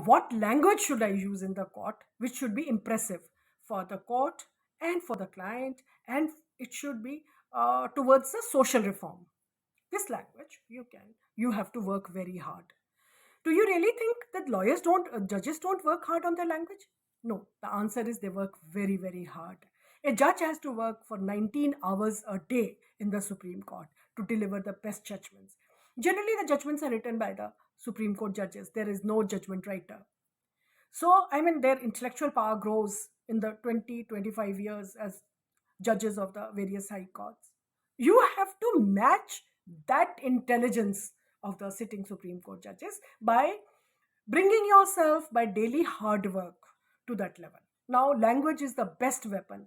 what language should I use in the court, which should be impressive for the court and for the client, and it should be towards the social reform. This language you have to work very hard. Do you really think that judges don't work hard on their language? No, the answer is they work very, very hard. A judge has to work for 19 hours a day in the Supreme Court to deliver the best judgments. Generally, the judgments are written by the Supreme Court judges. There is no judgment writer. So, I mean, their intellectual power grows in the 20, 25 years as judges of the various high courts. You have to match that intelligence of the sitting Supreme Court judges by bringing yourself by daily hard work to that level. Now, language is the best weapon.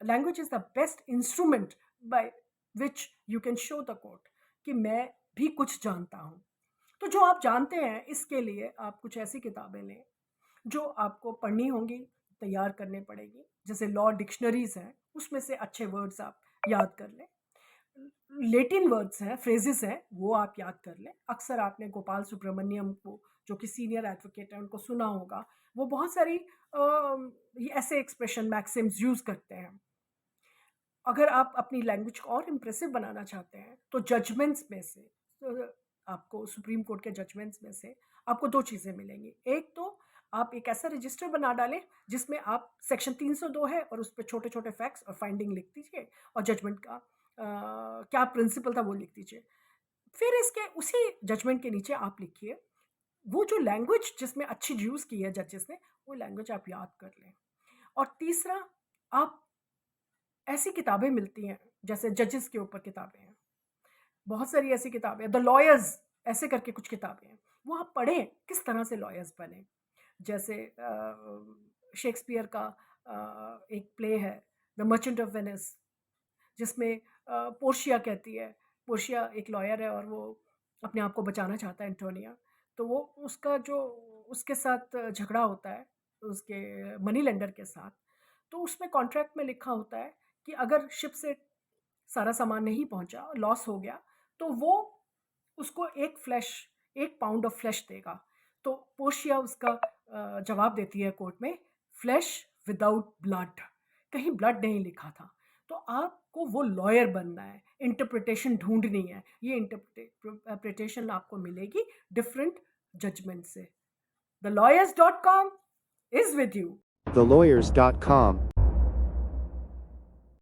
Language is the best instrument by which you can show the court कि मैं भी कुछ जानता हूँ. तो जो आप जानते हैं इसके लिए आप कुछ ऐसी किताबें लें जो आपको पढ़नी होंगी, तैयार करने पड़ेगी. जैसे लॉ डिक्शनरीज हैं, उसमें से अच्छे वर्ड्स आप याद कर लें. लेटिन वर्ड्स हैं, फ्रेजेस हैं, वो आप याद कर लें. अक्सर आपने गोपाल सुब्रमण्यम को, जो कि सीनियर एडवोकेट है, उनको सुना होगा. वो बहुत सारी ऐसे एक्सप्रेशन मैक्सिम्स यूज करते हैं. अगर आप अपनी लैंग्वेज को और इम्प्रेसिव बनाना चाहते हैं तो जजमेंट्स में से आपको सुप्रीम कोर्ट के जजमेंट्स में से आपको दो चीज़ें मिलेंगी. एक तो आप एक ऐसा रजिस्टर बना डालें जिसमें आप सेक्शन 302 है और उस पर छोटे छोटे फैक्ट्स और फाइंडिंग लिख दीजिए और जजमेंट का क्या प्रिंसिपल था वो लिख दीजिए. फिर इसके उसी जजमेंट के नीचे आप लिखिए वो जो लैंग्वेज जिसमें अच्छी यूज़ की है जजेस ने, वो लैंग्वेज आप याद कर लें. और तीसरा, आप ऐसी किताबें मिलती हैं जैसे जजेस के ऊपर किताबें हैं, बहुत सारी ऐसी किताबें, द लॉयर्स ऐसे करके कुछ किताबें हैं, वो आप पढ़ें किस तरह से लॉयर्स बने. जैसे शेक्सपियर का एक प्ले है द मर्चेंट ऑफ वेनिस, जिसमें पोर्शिया कहती है, पोर्शिया एक लॉयर है और वो अपने आप को बचाना चाहता है एंटोनिया. तो वो उसका जो उसके साथ झगड़ा होता है उसके मनी लेंडर के साथ, तो उसमें कॉन्ट्रैक्ट में लिखा होता है कि अगर शिप से सारा सामान नहीं पहुंचा, लॉस हो गया, तो वो उसको एक पाउंड ऑफ फ्लैश देगा. तो पोर्शिया उसका जवाब देती है कोर्ट में, फ्लैश विदाउट ब्लड, कहीं ब्लड नहीं लिखा था. तो आपको वो लॉयर बनना है, इंटरप्रिटेशन ढूंढनी है. ये इंटरप्रिटेशन आपको मिलेगी डिफरेंट जजमेंट से. thelawyers.com is with you. thelawyers.com